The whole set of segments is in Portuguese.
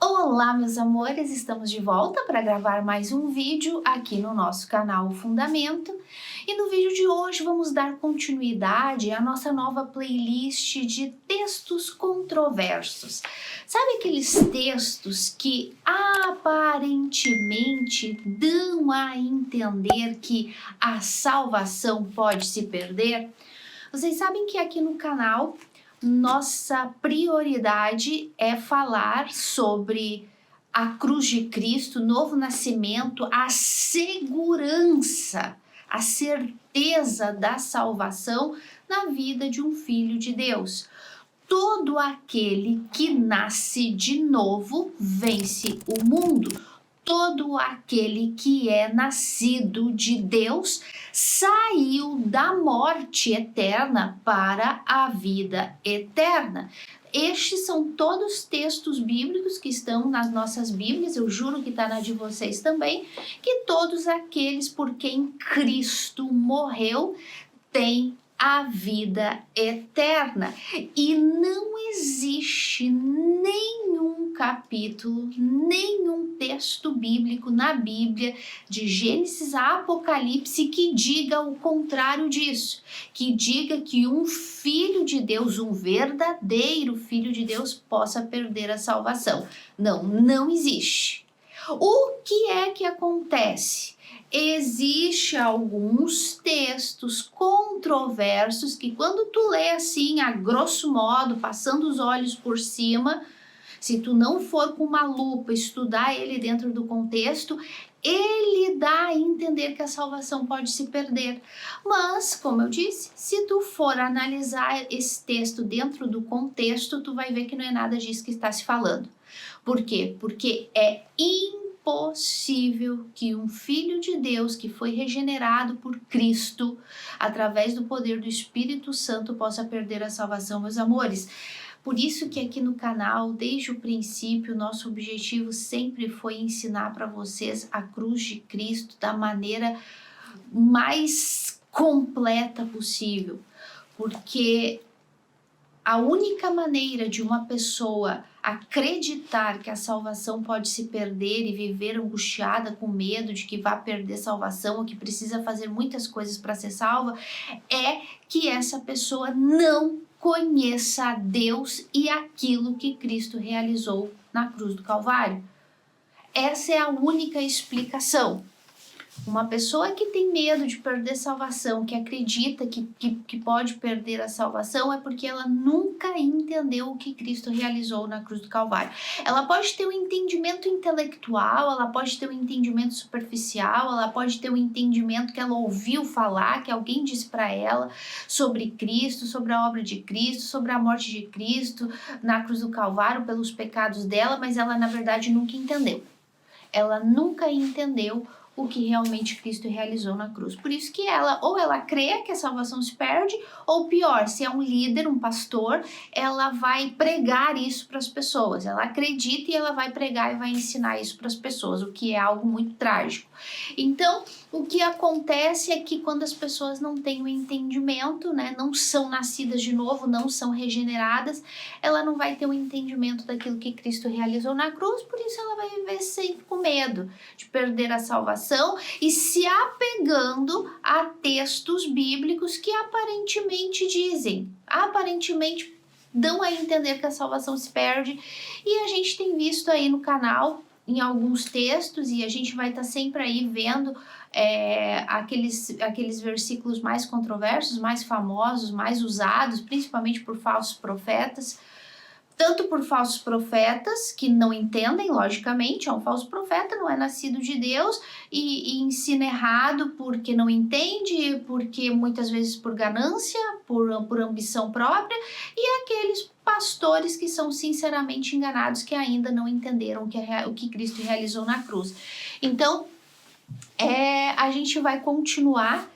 Olá, meus amores! Estamos de volta para gravar mais um vídeo aqui no nosso canal Fundamento. E no vídeo de hoje vamos dar continuidade à nossa nova playlist de textos controversos. Sabe aqueles textos que aparentemente dão a entender que a salvação pode se perder? Vocês sabem que aqui no canal nossa prioridade é falar sobre a cruz de Cristo, o novo nascimento, a segurança, a certeza da salvação na vida de um filho de Deus. Todo aquele que nasce de novo vence o mundo. Todo aquele que é nascido de Deus saiu da morte eterna para a vida eterna. Estes são todos textos bíblicos que estão nas nossas Bíblias, eu juro que está na de vocês também, que todos aqueles por quem Cristo morreu têm a vida eterna. E não existe nenhum capítulo, nenhum texto bíblico na Bíblia, de Gênesis a Apocalipse, que diga o contrário disso, que diga que um filho de Deus, um verdadeiro filho de Deus, possa perder a salvação. Não existe. O que é que acontece? Existem alguns textos controversos que quando tu lê assim, a grosso modo, passando os olhos por cima, se tu não for com uma lupa estudar ele dentro do contexto, ele dá a entender que a salvação pode se perder. Mas, como eu disse, se tu for analisar esse texto dentro do contexto, tu vai ver que não é nada disso que está se falando. Por quê? Porque é impossível que um filho de Deus que foi regenerado por Cristo, através do poder do Espírito Santo, possa perder a salvação, meus amores. Por isso que aqui no canal, desde o princípio, nosso objetivo sempre foi ensinar para vocês a cruz de Cristo da maneira mais completa possível, porque a única maneira de uma pessoa acreditar que a salvação pode se perder e viver angustiada com medo de que vá perder salvação ou que precisa fazer muitas coisas para ser salva é que essa pessoa não conheça a Deus e aquilo que Cristo realizou na cruz do Calvário. Essa é a única explicação. Uma pessoa que tem medo de perder salvação, que acredita que pode perder a salvação, é porque ela nunca entendeu o que Cristo realizou na cruz do Calvário. Ela pode ter um entendimento intelectual, ela pode ter um entendimento superficial, ela pode ter um entendimento que ela ouviu falar, que alguém disse para ela sobre Cristo, sobre a obra de Cristo, sobre a morte de Cristo na cruz do Calvário pelos pecados dela, mas ela na verdade nunca entendeu. Ela nunca entendeu o que realmente Cristo realizou na cruz. Por isso que ela crê que a salvação se perde, ou pior, se é um líder, um pastor, ela vai pregar isso para as pessoas. Ela acredita e ela vai pregar e vai ensinar isso para as pessoas, o que é algo muito trágico. Então, o que acontece é que quando as pessoas não têm o entendimento, né, não são nascidas de novo, não são regeneradas, ela não vai ter o entendimento daquilo que Cristo realizou na cruz, por isso ela vai viver sempre com medo de perder a salvação e se apegando a textos bíblicos que aparentemente dão a entender que a salvação se perde, e a gente tem visto aí no canal em alguns textos, e a gente vai estar sempre aí vendo aqueles versículos mais controversos, mais famosos, mais usados, principalmente por falsos profetas, tanto por falsos profetas que não entendem, logicamente, um falso profeta não é nascido de Deus e ensina errado porque não entende, porque muitas vezes por ganância, por ambição própria, e aqueles pastores que são sinceramente enganados, que ainda não entenderam o que Cristo realizou na cruz. Então, a gente vai continuar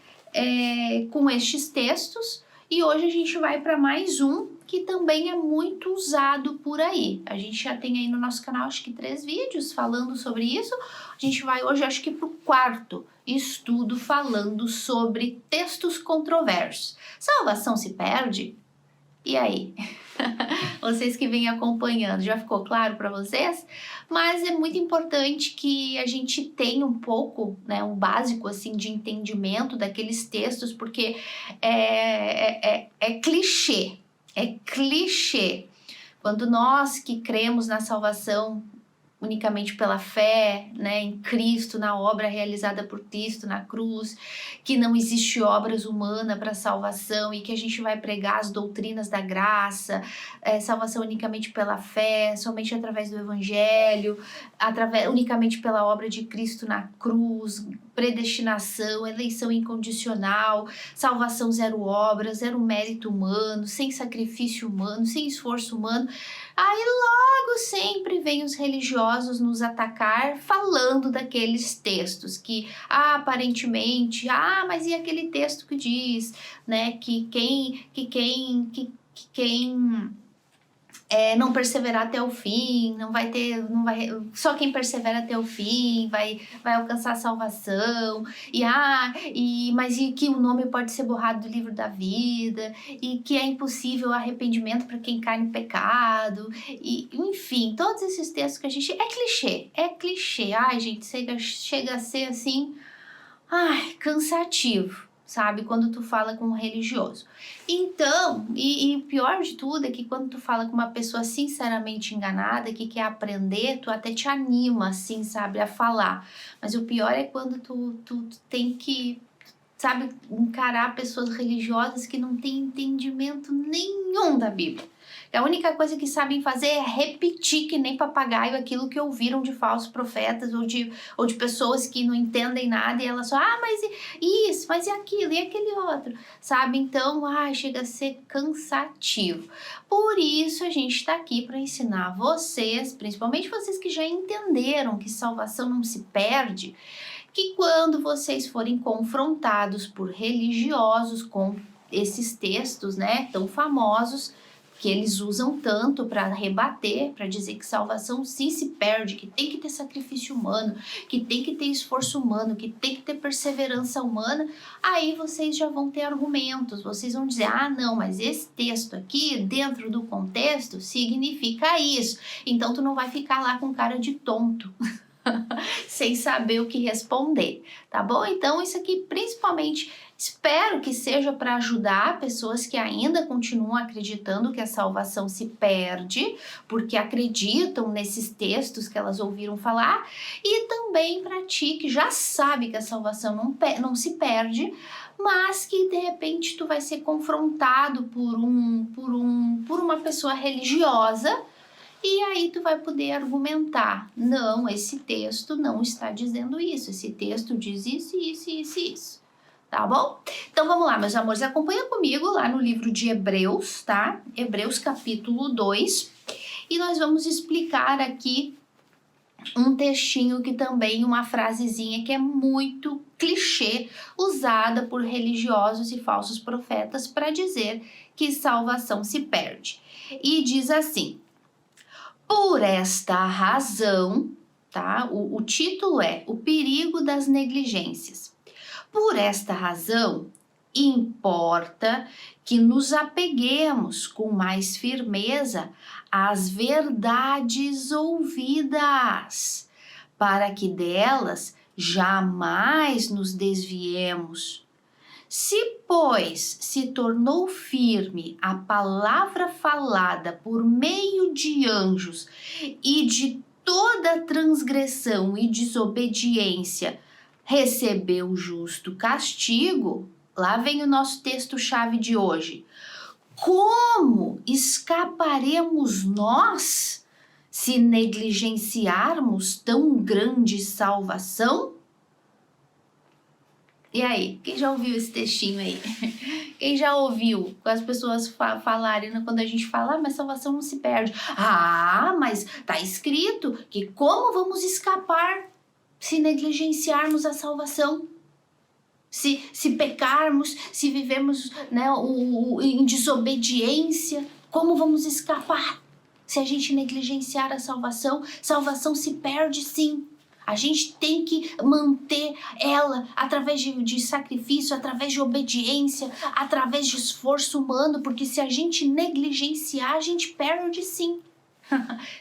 com estes textos, e hoje a gente vai para mais um que também é muito usado por aí. A gente já tem aí no nosso canal, acho que 3 vídeos falando sobre isso. A gente vai hoje, acho que, para o 4º estudo falando sobre textos controversos. Salvação se perde? E aí? Vocês que vêm acompanhando, já ficou claro para vocês? Mas é muito importante que a gente tenha um pouco, né, um básico assim de entendimento daqueles textos, porque é clichê, é clichê. Quando nós que cremos na salvação unicamente pela fé, né, em Cristo, na obra realizada por Cristo na cruz, que não existe obras humanas para salvação e que a gente vai pregar as doutrinas da graça, salvação unicamente pela fé, somente através do Evangelho, unicamente pela obra de Cristo na cruz, predestinação, eleição incondicional, salvação zero obra, zero mérito humano, sem sacrifício humano, sem esforço humano. Aí logo sempre vem os religiosos nos atacar falando daqueles textos que aparentemente, mas e aquele texto que diz, né, que quem não perseverar até o fim, só quem persevera até o fim vai alcançar a salvação, mas que o nome pode ser borrado do livro da vida, e que é impossível arrependimento para quem cai no pecado, e enfim, todos esses textos que a gente... É clichê, gente, chega a ser assim, cansativo, sabe, quando tu fala com um religioso. Então, e o pior de tudo é que quando tu fala com uma pessoa sinceramente enganada, que quer aprender, tu até te anima, assim, sabe, a falar. Mas o pior é quando tu tem que, sabe, encarar pessoas religiosas que não têm entendimento nenhum da Bíblia. A única coisa que sabem fazer é repetir que nem papagaio aquilo que ouviram de falsos profetas ou de pessoas que não entendem nada, e elas só, mas isso, mas e aquilo, e aquele outro, sabe? Então, chega a ser cansativo. Por isso a gente está aqui para ensinar vocês, principalmente vocês que já entenderam que salvação não se perde, que quando vocês forem confrontados por religiosos com esses textos, né, tão famosos, que eles usam tanto para rebater, para dizer que salvação sim se perde, que tem que ter sacrifício humano, que tem que ter esforço humano, que tem que ter perseverança humana, aí vocês já vão ter argumentos, vocês vão dizer, não, mas esse texto aqui, dentro do contexto, significa isso, então tu não vai ficar lá com cara de tonto, sem saber o que responder, tá bom? Então isso aqui principalmente espero que seja para ajudar pessoas que ainda continuam acreditando que a salvação se perde, porque acreditam nesses textos que elas ouviram falar, e também para ti que já sabe que a salvação não se perde, mas que de repente tu vai ser confrontado por uma pessoa religiosa. E aí tu vai poder argumentar, não, esse texto não está dizendo isso, esse texto diz isso, isso, isso, isso, tá bom? Então vamos lá, meus amores, acompanha comigo lá no livro de Hebreus, tá? Hebreus capítulo 2, e nós vamos explicar aqui um textinho que também, uma frasezinha que é muito clichê, usada por religiosos e falsos profetas para dizer que salvação se perde. E diz assim: por esta razão, tá? O título é O Perigo das Negligências. Por esta razão, importa que nos apeguemos com mais firmeza às verdades ouvidas, para que delas jamais nos desviemos. Se, pois, se tornou firme a palavra falada por meio de anjos e de toda transgressão e desobediência recebeu justo castigo, lá vem o nosso texto-chave de hoje. Como escaparemos nós se negligenciarmos tão grande salvação? E aí, quem já ouviu esse textinho aí? Quem já ouviu as pessoas falarem, né, quando a gente fala, mas salvação não se perde. Mas tá escrito que como vamos escapar se negligenciarmos a salvação? Se pecarmos, se vivemos, né, em desobediência, como vamos escapar? Se a gente negligenciar a salvação, salvação se perde sim. A gente tem que manter ela através de sacrifício, através de obediência, através de esforço humano, porque se a gente negligenciar, a gente perde sim.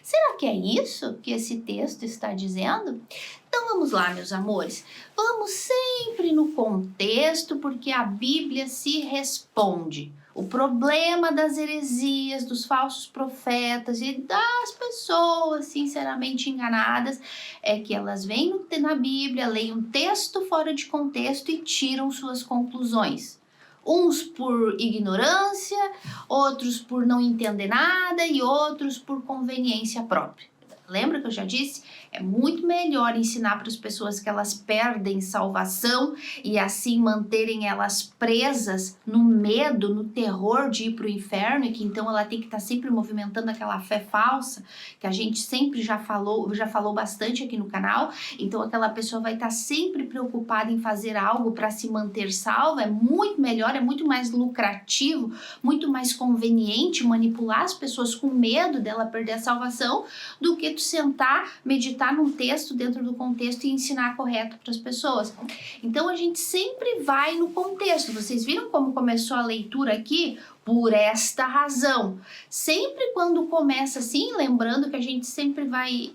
Será que é isso que esse texto está dizendo? Então vamos lá, meus amores. Vamos sempre no contexto, porque a Bíblia se responde. O problema das heresias, dos falsos profetas e das pessoas sinceramente enganadas é que elas vêm na Bíblia, leem um texto fora de contexto e tiram suas conclusões. Uns por ignorância, outros por não entender nada e outros por conveniência própria. Lembra que eu já disse? É muito melhor ensinar para as pessoas que elas perdem salvação e assim manterem elas presas no medo, no terror de ir para o inferno, e que então ela tem que estar sempre movimentando aquela fé falsa, que a gente sempre já falou bastante aqui no canal. Então aquela pessoa vai estar sempre preocupada em fazer algo para se manter salva. É muito melhor, é muito mais lucrativo, muito mais conveniente manipular as pessoas com medo dela perder a salvação do que tu sentar, meditar num texto dentro do contexto e ensinar correto para as pessoas. Então a gente sempre vai no contexto. Vocês viram como começou a leitura aqui? Por esta razão. Sempre quando começa assim, lembrando que a gente sempre vai,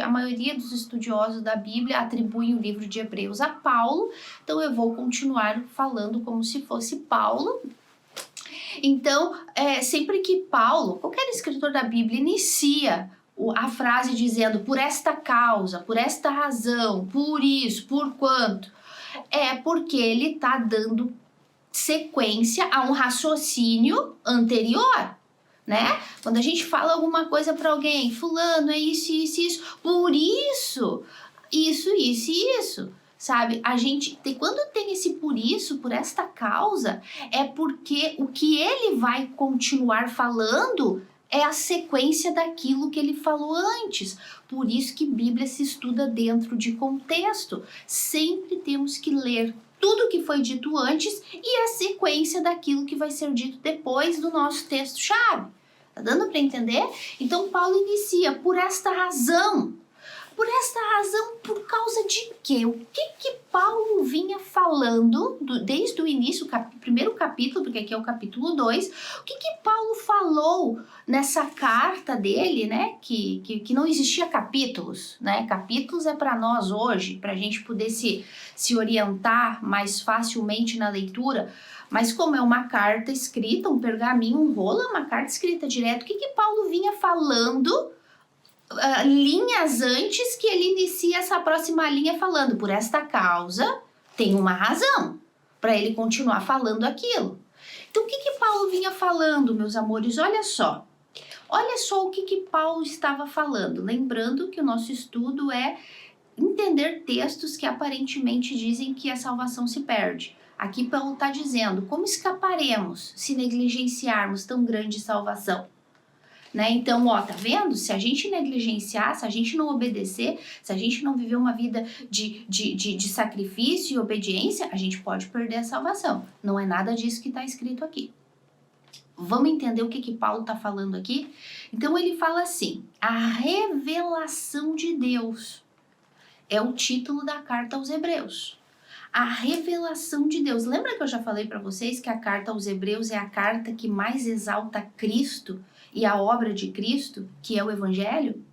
a maioria dos estudiosos da Bíblia atribuem o livro de Hebreus a Paulo, então eu vou continuar falando como se fosse Paulo. Então, sempre que Paulo, qualquer escritor da Bíblia, inicia a frase dizendo por esta causa, por esta razão, por isso, por quanto, é porque ele está dando sequência a um raciocínio anterior, né? Quando a gente fala alguma coisa para alguém, fulano, é isso, isso, isso, por isso, isso, isso e isso, sabe? A gente, quando tem esse por isso, por esta causa, é porque o que ele vai continuar falando é a sequência daquilo que ele falou antes. Por isso que Bíblia se estuda dentro de contexto. Sempre temos que ler tudo o que foi dito antes e a sequência daquilo que vai ser dito depois do nosso texto-chave. Tá dando para entender? Então Paulo inicia por esta razão. Por esta razão, por causa de quê? O que Paulo vinha falando desde o início, primeiro capítulo, porque aqui é o capítulo 2, o que Paulo falou nessa carta dele, né? Que não existia capítulos, né? Capítulos é para nós hoje, para a gente poder se orientar mais facilmente na leitura. Mas como é uma carta escrita, um pergaminho, um rolo, é uma carta escrita direto, o que Paulo vinha falando linhas antes que ele inicia essa próxima linha falando por esta causa, tem uma razão para ele continuar falando aquilo. Então o que Paulo vinha falando, meus amores? Olha só o que Paulo estava falando, lembrando que o nosso estudo é entender textos que aparentemente dizem que a salvação se perde. Aqui Paulo está dizendo, como escaparemos se negligenciarmos tão grande salvação? Né? Então, tá vendo? Se a gente negligenciar, se a gente não obedecer, se a gente não viver uma vida de sacrifício e obediência, a gente pode perder a salvação. Não é nada disso que está escrito aqui. Vamos entender o que Paulo está falando aqui? Então, ele fala assim, a revelação de Deus é o título da carta aos Hebreus. A revelação de Deus. Lembra que eu já falei para vocês que a carta aos Hebreus é a carta que mais exalta Cristo e a obra de Cristo, que é o Evangelho?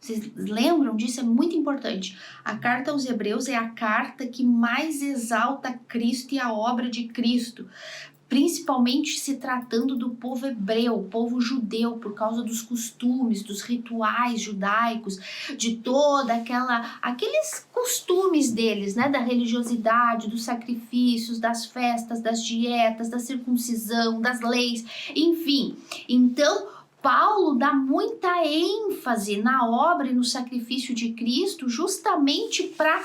Vocês lembram disso? É muito importante. A carta aos Hebreus é a carta que mais exalta Cristo e a obra de Cristo, principalmente se tratando do povo hebreu, o povo judeu, por causa dos costumes, dos rituais judaicos, de toda aqueles costumes deles, né, da religiosidade, dos sacrifícios, das festas, das dietas, da circuncisão, das leis, enfim. Então, Paulo dá muita ênfase na obra e no sacrifício de Cristo justamente para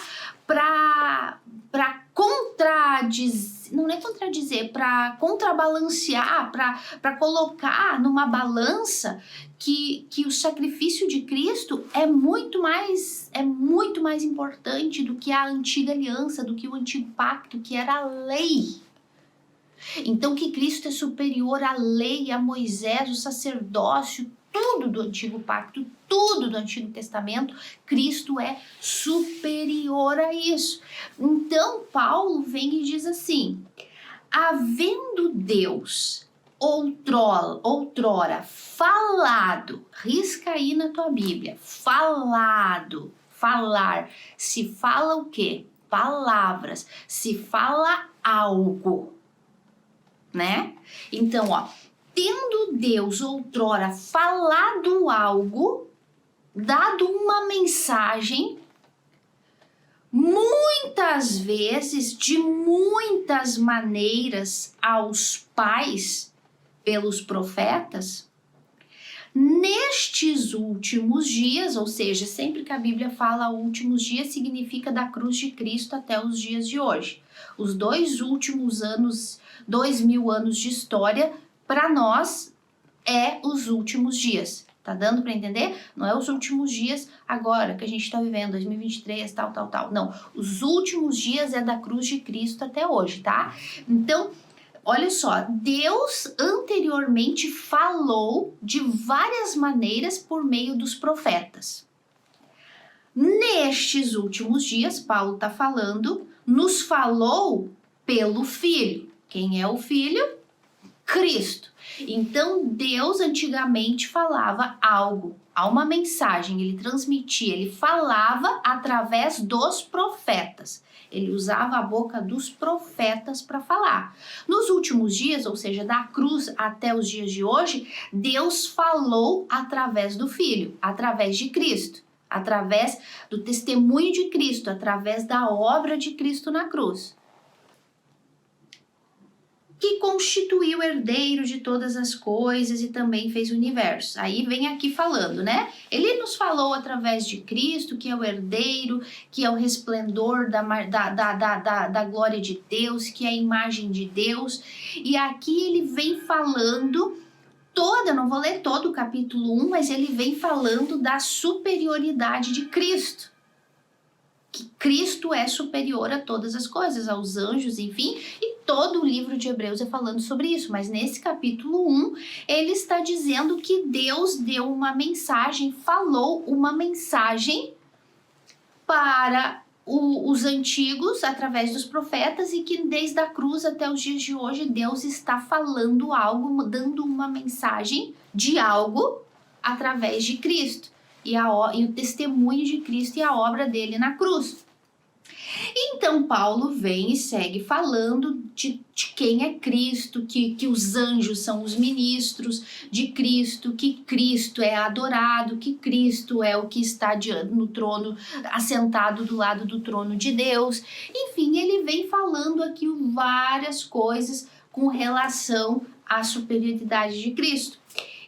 contrabalancear, para colocar numa balança que o sacrifício de Cristo é muito mais importante do que a antiga aliança, do que o antigo pacto, que era a lei. Então que Cristo é superior à lei, a Moisés, o sacerdócio, tudo do Antigo Pacto, tudo do Antigo Testamento, Cristo é superior a isso. Então, Paulo vem e diz assim: havendo Deus outrora falado, risca aí na tua Bíblia, falado, falar, se fala o quê? Palavras, se fala algo, né? Então, ó, tendo Deus outrora falado algo, dado uma mensagem, muitas vezes, de muitas maneiras, aos pais, pelos profetas, nestes últimos dias, ou seja, sempre que a Bíblia fala últimos dias, significa da cruz de Cristo até os dias de hoje. Os 2 últimos anos, 2000 anos de história, para nós, é os últimos dias. Tá dando para entender? Não é os últimos dias agora que a gente está vivendo, 2023, tal. Não, os últimos dias é da cruz de Cristo até hoje, tá? Então, olha só, Deus anteriormente falou de várias maneiras por meio dos profetas. Nestes últimos dias, Paulo está falando, nos falou pelo Filho. Quem é o Filho? Cristo. Então, Deus antigamente falava algo, há uma mensagem, ele transmitia, ele falava através dos profetas. Ele usava a boca dos profetas para falar. Nos últimos dias, ou seja, da cruz até os dias de hoje, Deus falou através do Filho, através de Cristo, através do testemunho de Cristo, através da obra de Cristo na cruz, que constituiu o herdeiro de todas as coisas e também fez o universo. Aí vem aqui falando, né? Ele nos falou através de Cristo, que é o herdeiro, que é o resplendor da glória de Deus, que é a imagem de Deus. E aqui ele vem falando eu não vou ler todo o capítulo 1, mas ele vem falando da superioridade de Cristo. Que Cristo é superior a todas as coisas, aos anjos, enfim, e todo o livro de Hebreus é falando sobre isso, mas nesse capítulo 1, ele está dizendo que Deus deu uma mensagem, falou uma mensagem para os antigos, através dos profetas, e que desde a cruz até os dias de hoje, Deus está falando algo, dando uma mensagem de algo através de Cristo. E o testemunho de Cristo e a obra dele na cruz. Então Paulo vem e segue falando de quem é Cristo, que os anjos são os ministros de Cristo, que Cristo é adorado, que Cristo é o que está no trono, assentado do lado do trono de Deus. Enfim, ele vem falando aqui várias coisas com relação à superioridade de Cristo.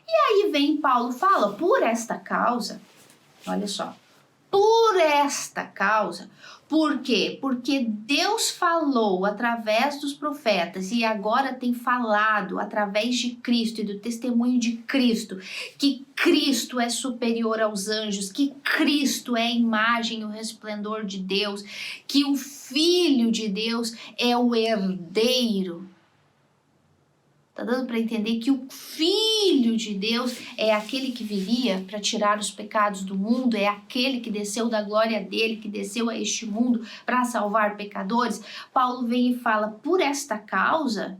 E aí vem Paulo fala, por esta causa, olha só, por esta causa, por quê? Porque Deus falou através dos profetas e agora tem falado através de Cristo e do testemunho de Cristo, que Cristo é superior aos anjos, que Cristo é a imagem e o resplendor de Deus, que o Filho de Deus é o herdeiro. Tá dando para entender que o Filho de Deus é aquele que viria para tirar os pecados do mundo, é aquele que desceu da glória dele, que desceu a este mundo para salvar pecadores. Paulo vem e fala, por esta causa,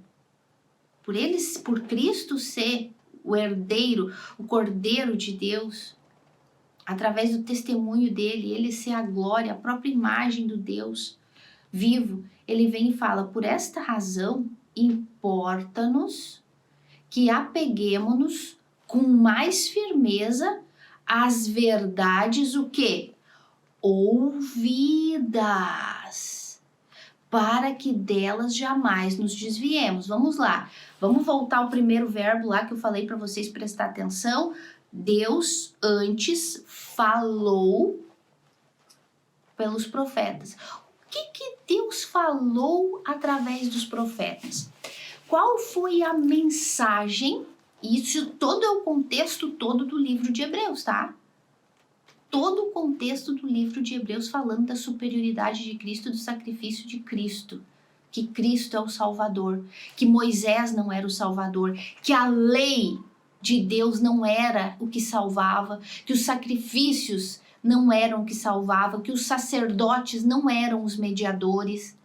por Cristo ser o herdeiro, o Cordeiro de Deus, através do testemunho dele, ele ser a glória, a própria imagem do Deus vivo, ele vem e fala, por esta razão, importa-nos que apeguemo-nos com mais firmeza às verdades, o quê? Ouvidas, para que delas jamais nos desviemos. Vamos lá, vamos voltar ao primeiro verbo lá que eu falei para vocês prestar atenção. Deus antes falou pelos profetas. O que Deus falou através dos profetas? Qual foi a mensagem? Isso todo é o contexto todo do livro de Hebreus, tá? Todo o contexto do livro de Hebreus falando da superioridade de Cristo, do sacrifício de Cristo. Que Cristo é o Salvador, que Moisés não era o Salvador, que a lei de Deus não era o que salvava, que os sacrifícios não eram o que salvavam, que os sacerdotes não eram os mediadores,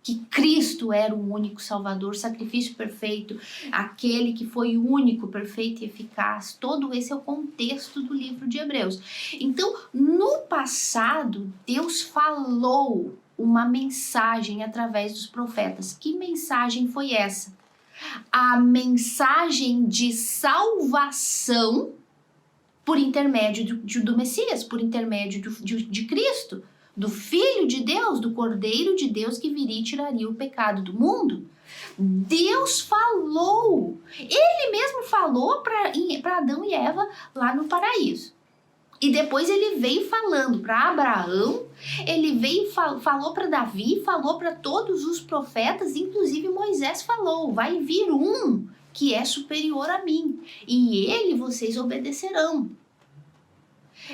que Cristo era o único Salvador, sacrifício perfeito, aquele que foi único, perfeito e eficaz. Todo esse é o contexto do livro de Hebreus. Então, no passado, Deus falou uma mensagem através dos profetas. Que mensagem foi essa? A mensagem de salvação por intermédio do Messias, por intermédio de Cristo, do Filho de Deus, do Cordeiro de Deus que viria e tiraria o pecado do mundo. Deus falou, ele mesmo falou para Adão e Eva lá no paraíso. E depois ele veio falando para Abraão, ele veio falou para Davi, falou para todos os profetas, inclusive Moisés falou, vai vir um que é superior a mim, e ele vocês obedecerão.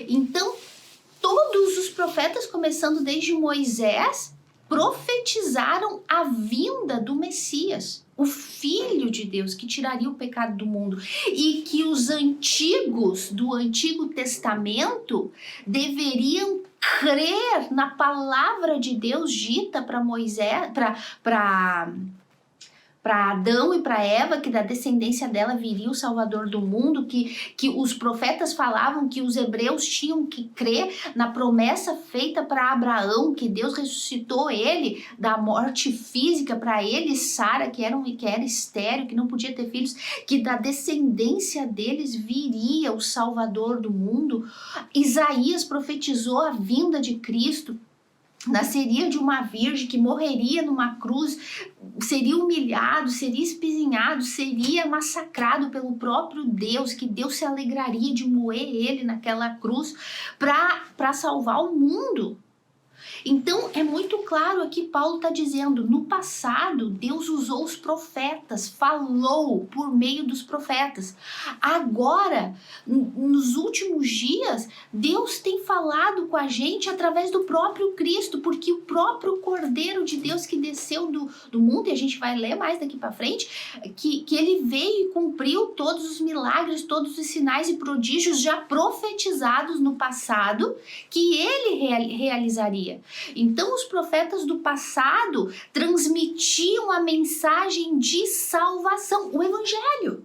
Então, todos os profetas, começando desde Moisés, profetizaram a vinda do Messias, o Filho de Deus que tiraria o pecado do mundo, e que os antigos do Antigo Testamento deveriam crer na palavra de Deus dita para Moisés, para Adão e para Eva, que da descendência dela viria o Salvador do mundo, que os profetas falavam que os hebreus tinham que crer na promessa feita para Abraão, que Deus ressuscitou ele da morte física para ele e Sara, que era estéril, que não podia ter filhos, que da descendência deles viria o Salvador do mundo. Isaías profetizou a vinda de Cristo, nasceria de uma virgem, que morreria numa cruz, seria humilhado, seria espizinhado, seria massacrado pelo próprio Deus, que Deus se alegraria de moer ele naquela cruz para salvar o mundo. Então, é muito claro aqui, Paulo está dizendo, no passado, Deus usou os profetas, falou por meio dos profetas. Agora, nos últimos dias, Deus tem falado com a gente através do próprio Cristo, porque o próprio Cordeiro de Deus que desceu do mundo, e a gente vai ler mais daqui para frente, que ele veio e cumpriu todos os milagres, todos os sinais e prodígios já profetizados no passado, que ele realizaria. Então, os profetas do passado transmitiam a mensagem de salvação, o Evangelho.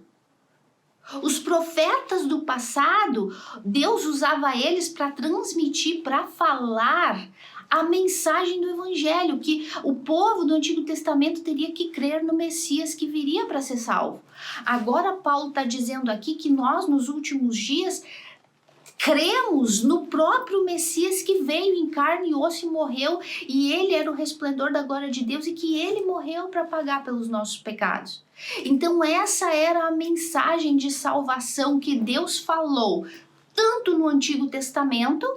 Os profetas do passado, Deus usava eles para transmitir, para falar a mensagem do Evangelho, que o povo do Antigo Testamento teria que crer no Messias que viria para ser salvo. Agora, Paulo está dizendo aqui que nós, nos últimos dias, cremos no próprio Messias que veio em carne e osso e morreu, e ele era o resplendor da glória de Deus, e que ele morreu para pagar pelos nossos pecados. Então essa era a mensagem de salvação que Deus falou, tanto no Antigo Testamento,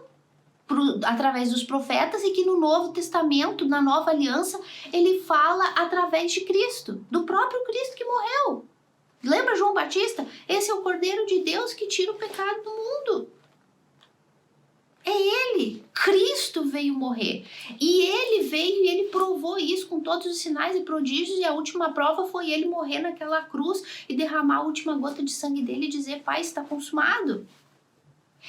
através dos profetas, e que no Novo Testamento, na Nova Aliança, ele fala através de Cristo, do próprio Cristo que morreu. Lembra João Batista? Esse é o Cordeiro de Deus que tira o pecado do mundo. É ele, Cristo veio morrer, e ele veio e ele provou isso com todos os sinais e prodígios, e a última prova foi ele morrer naquela cruz e derramar a última gota de sangue dele e dizer, Pai, está consumado.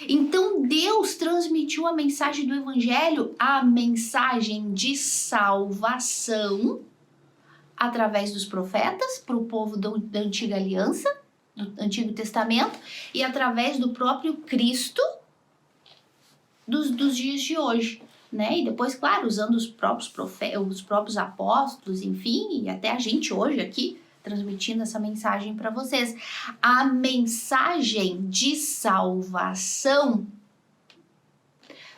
Então Deus transmitiu a mensagem do Evangelho, a mensagem de salvação, através dos profetas, para o povo da Antiga Aliança, do Antigo Testamento, e através do próprio Cristo, dos dias de hoje, né? E depois, claro, usando os próprios os próprios apóstolos, enfim, e até a gente hoje aqui, transmitindo essa mensagem para vocês. A mensagem de salvação.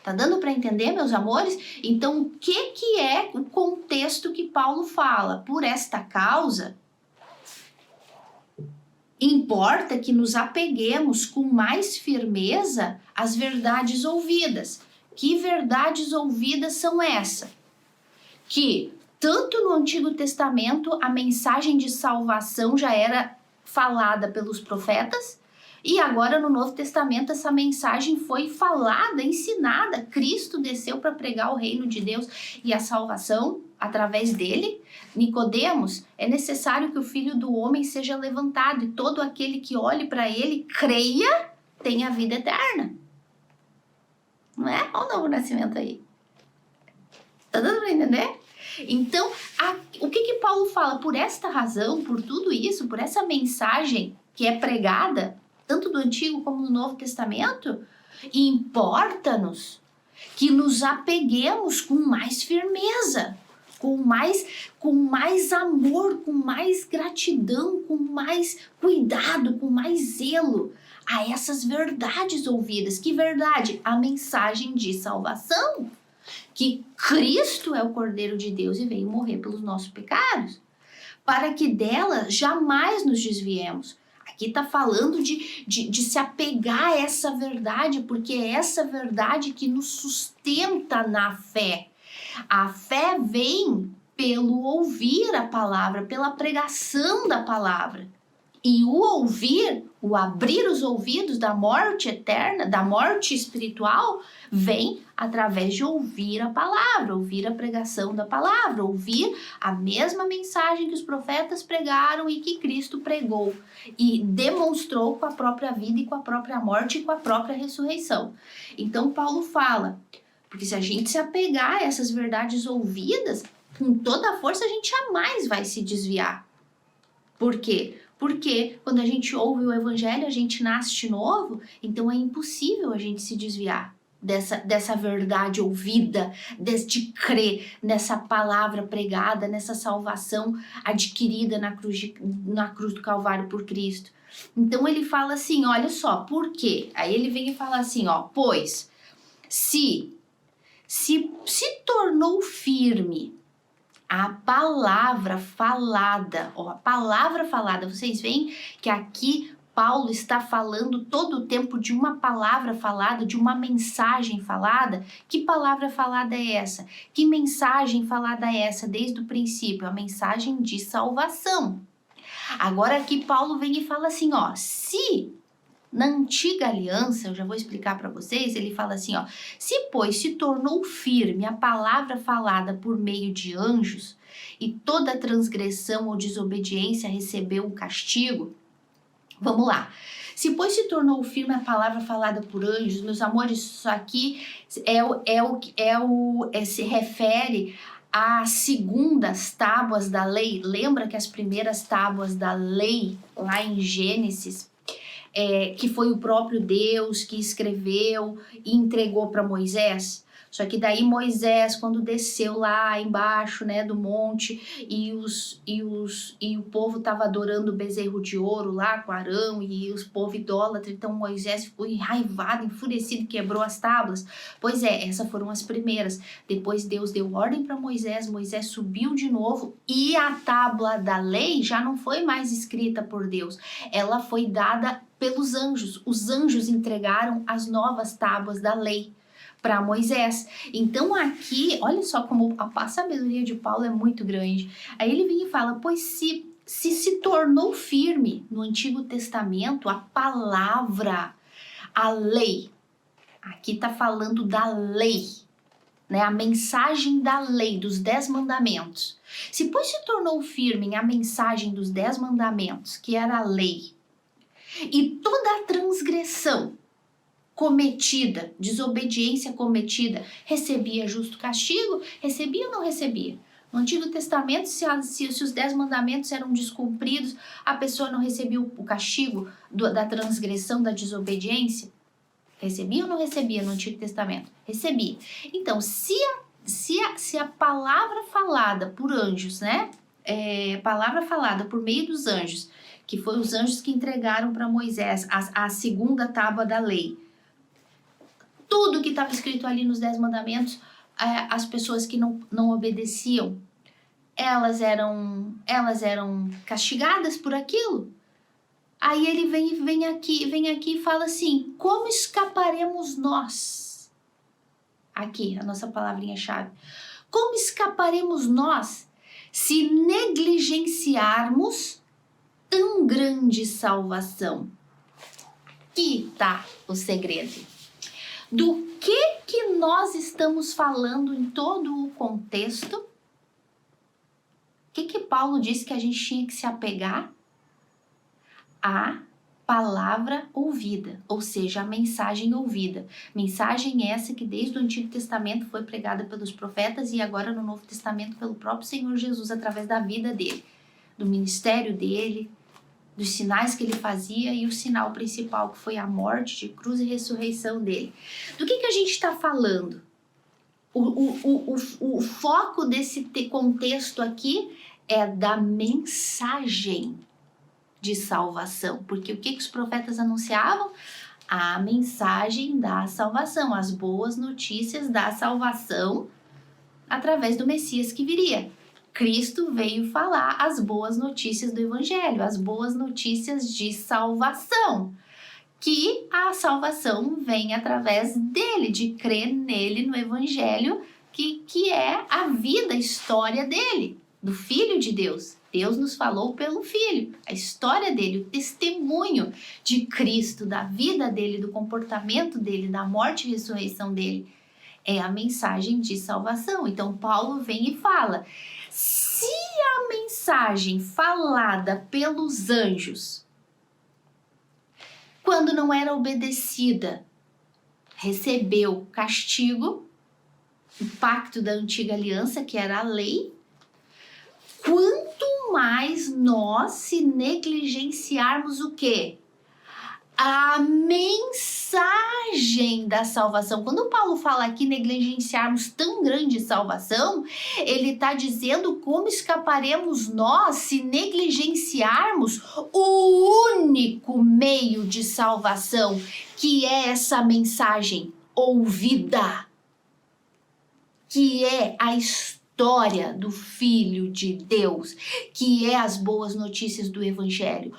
Tá dando para entender, meus amores? Então, o que é o contexto que Paulo fala? Por esta causa, importa que nos apeguemos com mais firmeza às verdades ouvidas. Que verdades ouvidas são essas? Que tanto no Antigo Testamento a mensagem de salvação já era falada pelos profetas, e agora no Novo Testamento essa mensagem foi falada, ensinada. Cristo desceu para pregar o reino de Deus e a salvação através dele, Nicodemos, é necessário que o Filho do Homem seja levantado e todo aquele que olhe para ele, creia, tenha vida eterna. Não é? Olha o novo nascimento aí. Tá dando para entender? Então, o que Paulo fala? Por esta razão, por tudo isso, por essa mensagem que é pregada, tanto do Antigo como do Novo Testamento, importa-nos que nos apeguemos com mais firmeza, com mais amor, com mais gratidão, com mais cuidado, com mais zelo a essas verdades ouvidas. Que verdade? A mensagem de salvação. Que Cristo é o Cordeiro de Deus e veio morrer pelos nossos pecados, para que dela jamais nos desviemos. Aqui está falando de se apegar a essa verdade, porque é essa verdade que nos sustenta na fé. A fé vem pelo ouvir a palavra, pela pregação da palavra. E o ouvir, o abrir os ouvidos da morte eterna, da morte espiritual, vem através de ouvir a palavra, ouvir a pregação da palavra, ouvir a mesma mensagem que os profetas pregaram e que Cristo pregou e demonstrou com a própria vida e com a própria morte e com a própria ressurreição. Então Paulo fala, porque se a gente se apegar a essas verdades ouvidas, com toda a força a gente jamais vai se desviar. Por quê? Porque quando a gente ouve o evangelho, a gente nasce de novo, então é impossível a gente se desviar dessa verdade ouvida, de crer nessa palavra pregada, nessa salvação adquirida na cruz do Calvário por Cristo. Então ele fala assim, olha só, por quê? Aí ele vem e fala assim, ó, pois se tornou firme a palavra falada, vocês veem que aqui Paulo está falando todo o tempo de uma palavra falada, de uma mensagem falada. Que palavra falada é essa? Que mensagem falada é essa desde o princípio? A mensagem de salvação. Agora aqui Paulo vem e fala assim, ó, se na antiga aliança, eu já vou explicar para vocês, ele fala assim, ó, se pois se tornou firme a palavra falada por meio de anjos e toda transgressão ou desobediência recebeu um castigo, vamos lá. Se pois se tornou firme a palavra falada por anjos, meus amores, isso aqui se refere às segundas tábuas da lei. Lembra que as primeiras tábuas da lei, lá em Gênesis, que foi o próprio Deus que escreveu e entregou para Moisés? Só que daí Moisés, quando desceu lá embaixo, né, do monte, e o povo estava adorando o bezerro de ouro lá com Arão, e os povo idólatra, então Moisés ficou enraivado, enfurecido, quebrou as tábuas. Pois é, essas foram as primeiras. Depois Deus deu ordem para Moisés, Moisés subiu de novo, e a tábua da lei já não foi mais escrita por Deus, ela foi dada pelos anjos. Os anjos entregaram as novas tábuas da lei para Moisés. Então aqui, olha só como a sabedoria de Paulo é muito grande. Aí ele vem e fala, pois se tornou firme no Antigo Testamento a palavra, a lei. Aqui está falando da lei, né? A mensagem da lei, dos 10 mandamentos. Se pois se tornou firme a mensagem dos 10 mandamentos, que era a lei, e toda a transgressão cometida, desobediência cometida, recebia justo castigo? Recebia ou não recebia? No Antigo Testamento, se os 10 mandamentos eram descumpridos, a pessoa não recebia o castigo da transgressão, da desobediência? Recebia ou não recebia no Antigo Testamento? Recebia. Então, se a palavra falada por anjos, né? Palavra falada por meio dos anjos, que foram os anjos que entregaram para Moisés a segunda tábua da lei, tudo que estava escrito ali nos 10 mandamentos, as pessoas que não obedeciam, elas eram castigadas por aquilo. Aí ele vem aqui e fala assim, como escaparemos nós? Aqui, a nossa palavrinha-chave. Como escaparemos nós se negligenciarmos tão grande salvação? Aqui está o segredo. Do que nós estamos falando em todo o contexto que Paulo disse que a gente tinha que se apegar? A palavra ouvida, ou seja, a mensagem ouvida. Mensagem essa que desde o Antigo Testamento foi pregada pelos profetas e agora no Novo Testamento pelo próprio Senhor Jesus através da vida dele, do ministério dele, dos sinais que ele fazia e o sinal principal que foi a morte de cruz e ressurreição dele. Do que a gente está falando? O foco desse contexto aqui é da mensagem de salvação, porque o que os profetas anunciavam? A mensagem da salvação, as boas notícias da salvação através do Messias que viria. Cristo veio falar as boas notícias do Evangelho, as boas notícias de salvação, que a salvação vem através dele, de crer nele no Evangelho, que é a vida, a história dele, do Filho de Deus. Deus nos falou pelo Filho, a história dele, o testemunho de Cristo, da vida dele, do comportamento dele, da morte e ressurreição dele. É a mensagem de salvação. Então Paulo vem e fala, se a mensagem falada pelos anjos, quando não era obedecida, recebeu castigo, o pacto da antiga aliança, que era a lei, quanto mais nós se negligenciarmos o quê? A mensagem da salvação. Quando Paulo fala aqui negligenciarmos tão grande salvação, ele está dizendo como escaparemos nós se negligenciarmos o único meio de salvação, que é essa mensagem ouvida, que é a história do Filho de Deus, que é as boas notícias do Evangelho.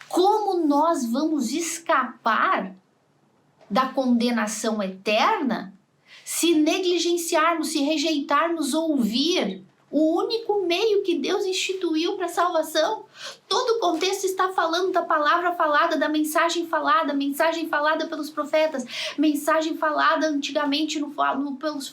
Como nós vamos escapar da condenação eterna se negligenciarmos, se rejeitarmos ouvir o único meio que Deus instituiu para a salvação? Todo o contexto está falando da palavra falada, da mensagem falada pelos profetas, mensagem falada antigamente pelos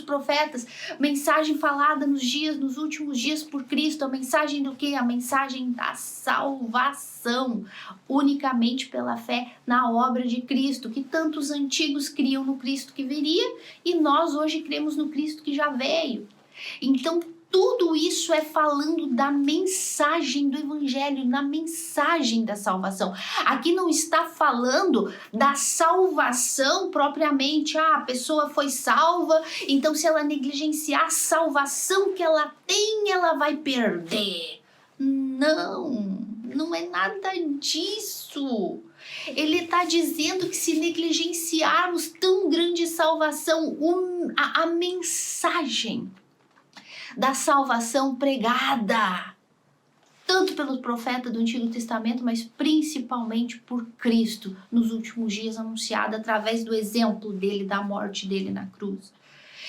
profetas, mensagem falada nos últimos dias por Cristo. A mensagem do quê? A mensagem da salvação, unicamente pela fé na obra de Cristo, que tantos antigos criam no Cristo que viria e nós hoje cremos no Cristo que já veio. Então, tudo isso é falando da mensagem do Evangelho, na mensagem da salvação. Aqui não está falando da salvação propriamente. A pessoa foi salva, então se ela negligenciar a salvação que ela tem, ela vai perder. Não é nada disso. Ele está dizendo que se negligenciarmos tão grande salvação, a mensagem da salvação pregada, tanto pelos profetas do Antigo Testamento, mas principalmente por Cristo, nos últimos dias anunciada através do exemplo dele, da morte dele na cruz.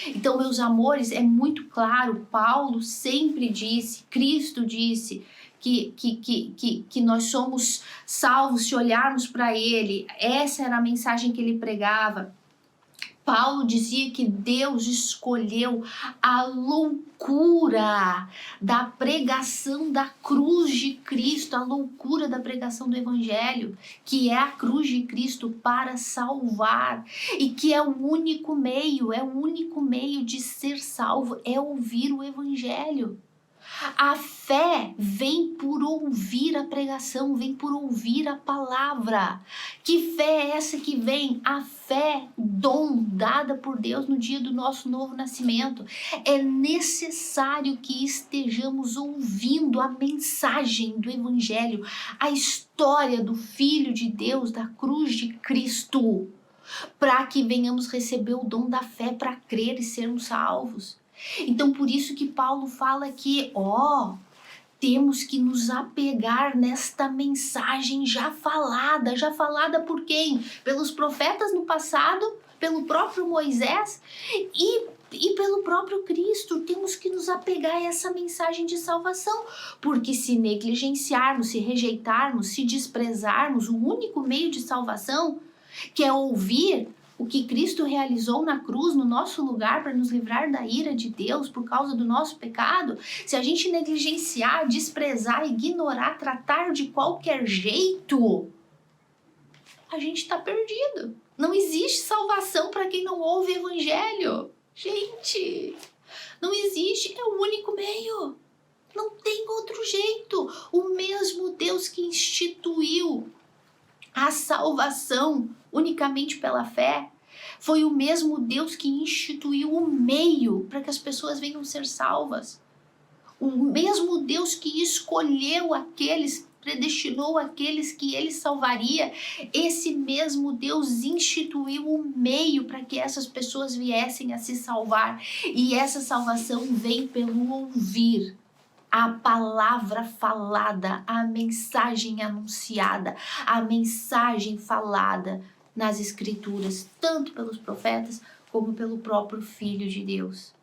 Então, meus amores, é muito claro, Paulo sempre disse, Cristo disse, que nós somos salvos se olharmos para ele. Essa era a mensagem que ele pregava. Paulo dizia que Deus escolheu a loucura da pregação da cruz de Cristo, a loucura da pregação do Evangelho, que é a cruz de Cristo para salvar, e que é o único meio de ser salvo, é ouvir o Evangelho. A fé vem por ouvir a pregação, vem por ouvir a palavra. Que fé é essa que vem? A fé, dom dada por Deus no dia do nosso novo nascimento. É necessário que estejamos ouvindo a mensagem do Evangelho, a história do Filho de Deus, da cruz de Cristo, para que venhamos receber o dom da fé para crer e sermos salvos. Então, por isso que Paulo fala que, temos que nos apegar nesta mensagem já falada por quem? Pelos profetas no passado, pelo próprio Moisés e pelo próprio Cristo. Temos que nos apegar a essa mensagem de salvação, porque se negligenciarmos, se rejeitarmos, se desprezarmos o único meio de salvação, que é ouvir o que Cristo realizou na cruz no nosso lugar para nos livrar da ira de Deus por causa do nosso pecado, se a gente negligenciar, desprezar, ignorar, tratar de qualquer jeito, a gente está perdido. Não existe salvação para quem não ouve o evangelho. Gente, não existe, é o único meio. Não tem outro jeito. O mesmo Deus que instituiu a salvação unicamente pela fé, foi o mesmo Deus que instituiu o meio para que as pessoas venham ser salvas. O mesmo Deus que escolheu aqueles, predestinou aqueles que ele salvaria, esse mesmo Deus instituiu o meio para que essas pessoas viessem a se salvar. E essa salvação vem pelo ouvir a palavra falada, a mensagem anunciada, a mensagem falada nas Escrituras, tanto pelos profetas como pelo próprio Filho de Deus.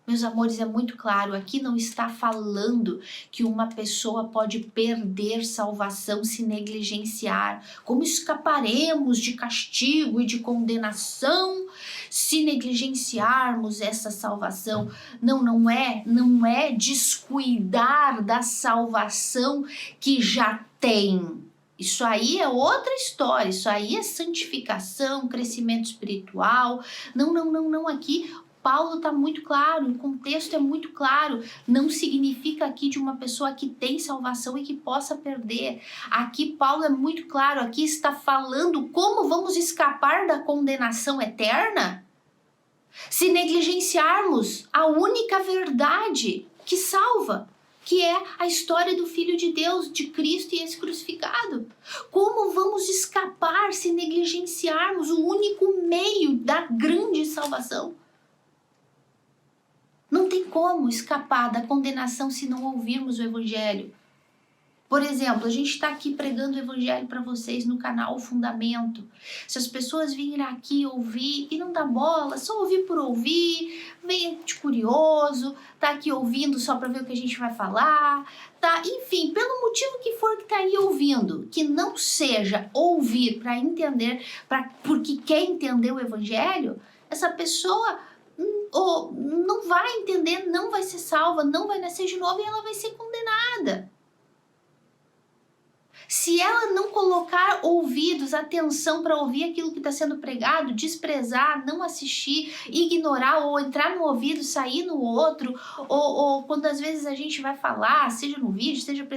Meus amores, é muito claro, aqui não está falando que uma pessoa pode perder salvação se negligenciar. Como escaparemos de castigo e de condenação se negligenciarmos essa salvação? Não é descuidar da salvação que já tem. Isso aí é outra história, isso aí é santificação, crescimento espiritual. Não, aqui Paulo está muito claro, o contexto é muito claro, não significa aqui de uma pessoa que tem salvação e que possa perder. Aqui Paulo é muito claro, aqui está falando como vamos escapar da condenação eterna se negligenciarmos a única verdade que salva, que é a história do Filho de Deus, de Cristo e esse crucificado. Como vamos escapar se negligenciarmos o único meio da grande salvação? Não tem como escapar da condenação se não ouvirmos o Evangelho. Por exemplo, a gente está aqui pregando o Evangelho para vocês no canal Fundamento. Se as pessoas virem aqui ouvir e não dá bola, só ouvir por ouvir, vem de curioso, tá aqui ouvindo só para ver o que a gente vai falar, tá? Enfim, pelo motivo que for que tá aí ouvindo, que não seja ouvir para entender, porque quer entender o Evangelho, essa pessoa não vai entender, não vai ser salva, não vai nascer de novo e ela vai ser condenada. Se ela não colocar ouvidos, atenção para ouvir aquilo que está sendo pregado, desprezar, não assistir, ignorar ou entrar no ouvido, sair no outro, ou quando às vezes a gente vai falar, seja no vídeo, seja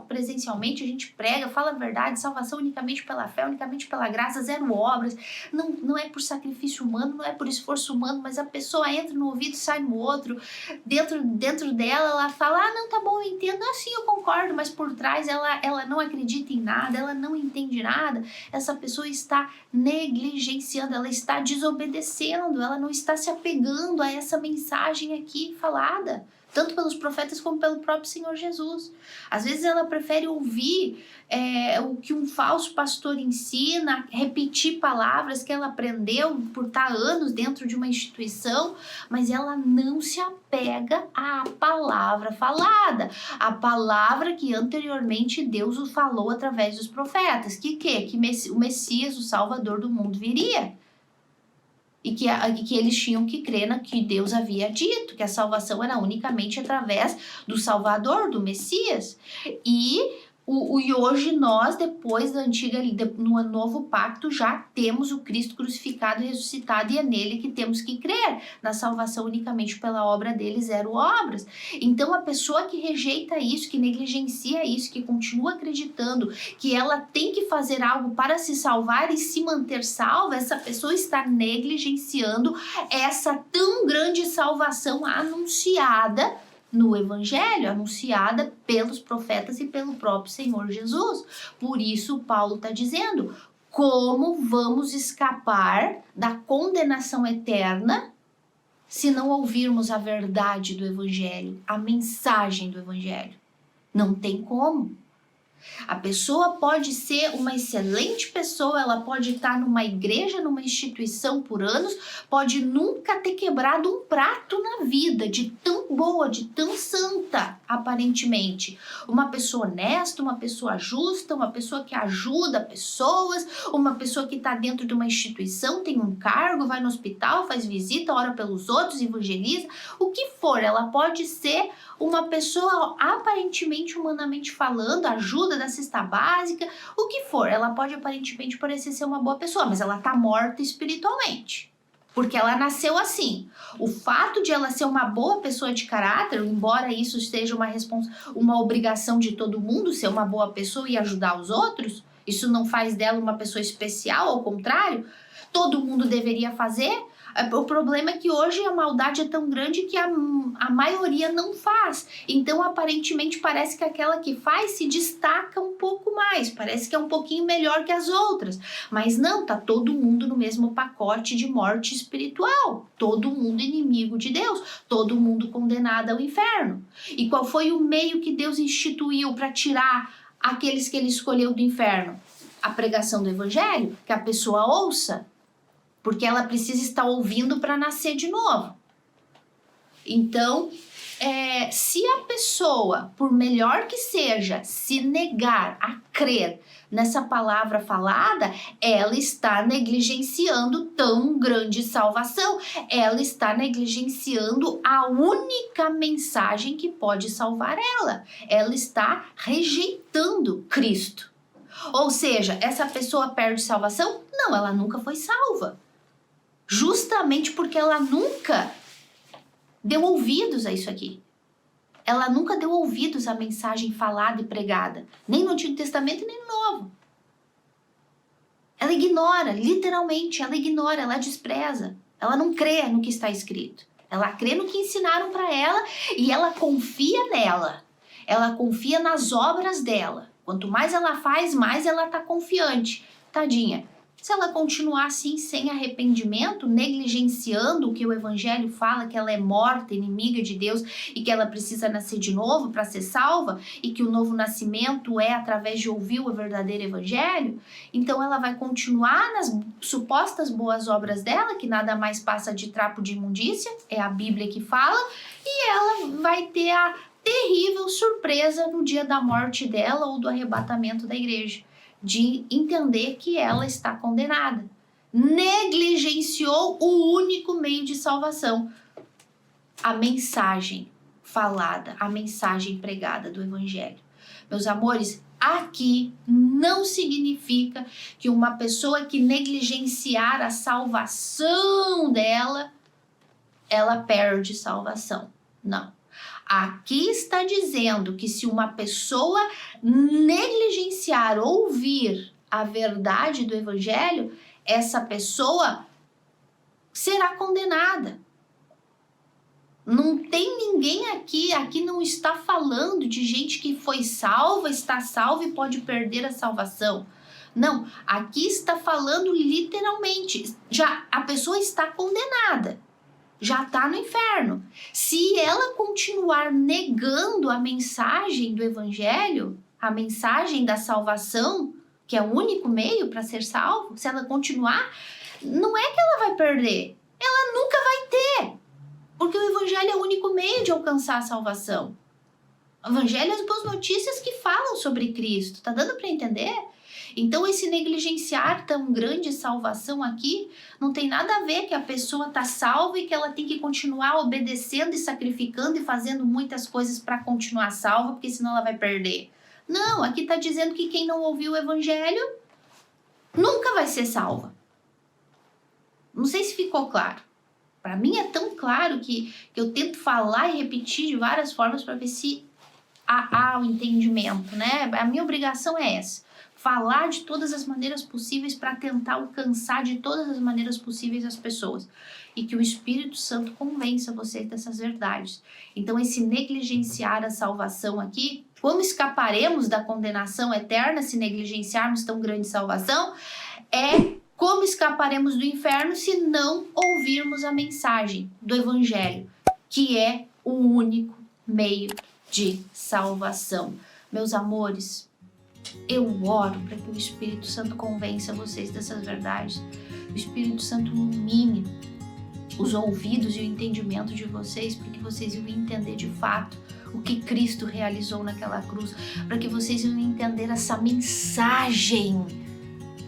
presencialmente, a gente prega, fala a verdade, salvação unicamente pela fé, unicamente pela graça, zero obras, não é por sacrifício humano, não é por esforço humano, mas a pessoa entra no ouvido, sai no outro, dentro dela ela fala, não, tá bom, eu entendo, assim eu concordo, mas por trás ela não acredita em nada, ela não entende nada, essa pessoa está negligenciando, ela está desobedecendo, ela não está se apegando a essa mensagem aqui falada, tanto pelos profetas como pelo próprio Senhor Jesus. Às vezes ela prefere ouvir o que um falso pastor ensina, repetir palavras que ela aprendeu por estar anos dentro de uma instituição, mas ela não se apega à palavra falada, a palavra que anteriormente Deus o falou através dos profetas, que o Messias, o Salvador do mundo, viria. E que eles tinham que crer no que Deus havia dito, que a salvação era unicamente através do Salvador, do Messias. E hoje nós, depois no novo pacto, já temos o Cristo crucificado e ressuscitado, e é nele que temos que crer, na salvação unicamente pela obra dele, zero obras. Então a pessoa que rejeita isso, que negligencia isso, que continua acreditando que ela tem que fazer algo para se salvar e se manter salva, essa pessoa está negligenciando essa tão grande salvação anunciada no Evangelho, anunciada pelos profetas e pelo próprio Senhor Jesus. Por isso Paulo está dizendo, como vamos escapar da condenação eterna se não ouvirmos a verdade do Evangelho, a mensagem do Evangelho? Não tem como. A pessoa pode ser uma excelente pessoa, ela pode estar numa igreja, numa instituição por anos, pode nunca ter quebrado um prato na vida, de tão boa, de tão santa, aparentemente. Uma pessoa honesta, uma pessoa justa, uma pessoa que ajuda pessoas, uma pessoa que está dentro de uma instituição, tem um cargo, vai no hospital, faz visita, ora pelos outros, evangeliza, o que for, ela pode ser uma pessoa aparentemente, humanamente falando, ajuda da cesta básica, o que for, ela pode aparentemente parecer ser uma boa pessoa, mas ela está morta espiritualmente, porque ela nasceu assim. O fato de ela ser uma boa pessoa de caráter, embora isso seja uma obrigação de todo mundo ser uma boa pessoa e ajudar os outros, isso não faz dela uma pessoa especial, ao contrário, todo mundo deveria fazer. O problema é que hoje a maldade é tão grande que a maioria não faz. Então, aparentemente, parece que aquela que faz se destaca um pouco mais. Parece que é um pouquinho melhor que as outras. Mas não, tá todo mundo no mesmo pacote de morte espiritual. Todo mundo inimigo de Deus. Todo mundo condenado ao inferno. E qual foi o meio que Deus instituiu para tirar aqueles que ele escolheu do inferno? A pregação do evangelho, que a pessoa ouça. Porque ela precisa estar ouvindo para nascer de novo. Então, se a pessoa, por melhor que seja, se negar a crer nessa palavra falada, ela está negligenciando tão grande salvação. Ela está negligenciando a única mensagem que pode salvar ela. Ela está rejeitando Cristo. Ou seja, essa pessoa perde salvação? Não, ela nunca foi salva. Justamente porque ela nunca deu ouvidos a isso aqui. Ela nunca deu ouvidos à mensagem falada e pregada. Nem no Antigo Testamento, nem no Novo. Ela ignora, literalmente, ela despreza. Ela não crê no que está escrito. Ela crê no que ensinaram para ela e ela confia nela. Ela confia nas obras dela. Quanto mais ela faz, mais ela está confiante. Tadinha. Se ela continuar assim, sem arrependimento, negligenciando o que o evangelho fala, que ela é morta, inimiga de Deus e que ela precisa nascer de novo para ser salva e que o novo nascimento é através de ouvir o verdadeiro evangelho, então ela vai continuar nas supostas boas obras dela, que nada mais passa de trapo de imundícia, é a Bíblia que fala, e ela vai ter a terrível surpresa no dia da morte dela ou do arrebatamento da igreja, de entender que ela está condenada. Negligenciou o único meio de salvação. A mensagem falada, a mensagem pregada do evangelho. Meus amores, aqui não significa que uma pessoa que negligenciar a salvação dela, ela perde salvação. Não. Aqui está dizendo que se uma pessoa negligenciar ouvir a verdade do evangelho, essa pessoa será condenada. Não tem ninguém aqui não está falando de gente que foi salva, está salva e pode perder a salvação. Não, aqui está falando literalmente, já a pessoa está condenada. Já está no inferno. Se ela continuar negando a mensagem do evangelho, a mensagem da salvação, que é o único meio para ser salvo, se ela continuar, não é que ela vai perder, ela nunca vai ter, porque o evangelho é o único meio de alcançar a salvação. O evangelho é as boas notícias que falam sobre Cristo, tá dando para entender? Então, esse negligenciar tão grande salvação aqui não tem nada a ver que a pessoa está salva e que ela tem que continuar obedecendo e sacrificando e fazendo muitas coisas para continuar salva, porque senão ela vai perder. Não, aqui está dizendo que quem não ouviu o evangelho nunca vai ser salva. Não sei se ficou claro. Para mim é tão claro que eu tento falar e repetir de várias formas para ver se há o entendimento, né? A minha obrigação é essa. Falar de todas as maneiras possíveis para tentar alcançar de todas as maneiras possíveis as pessoas. E que o Espírito Santo convença vocês dessas verdades. Então, esse negligenciar a salvação aqui, como escaparemos da condenação eterna se negligenciarmos tão grande salvação? É como escaparemos do inferno se não ouvirmos a mensagem do Evangelho, que é o único meio de salvação. Meus amores, Eu oro para que o Espírito Santo convença vocês dessas verdades. O Espírito Santo ilumine os ouvidos e o entendimento de vocês, para que vocês iam entender de fato o que Cristo realizou naquela cruz, para que vocês iam entender essa mensagem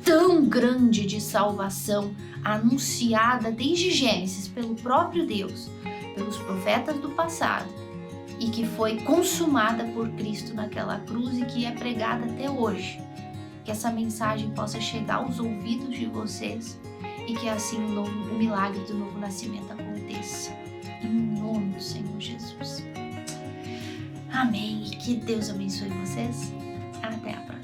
tão grande de salvação, anunciada desde Gênesis pelo próprio Deus, pelos profetas do passado, e que foi consumada por Cristo naquela cruz e que é pregada até hoje. Que essa mensagem possa chegar aos ouvidos de vocês e que assim o milagre do novo nascimento aconteça. Em nome do Senhor Jesus. Amém. E que Deus abençoe vocês. Até a próxima.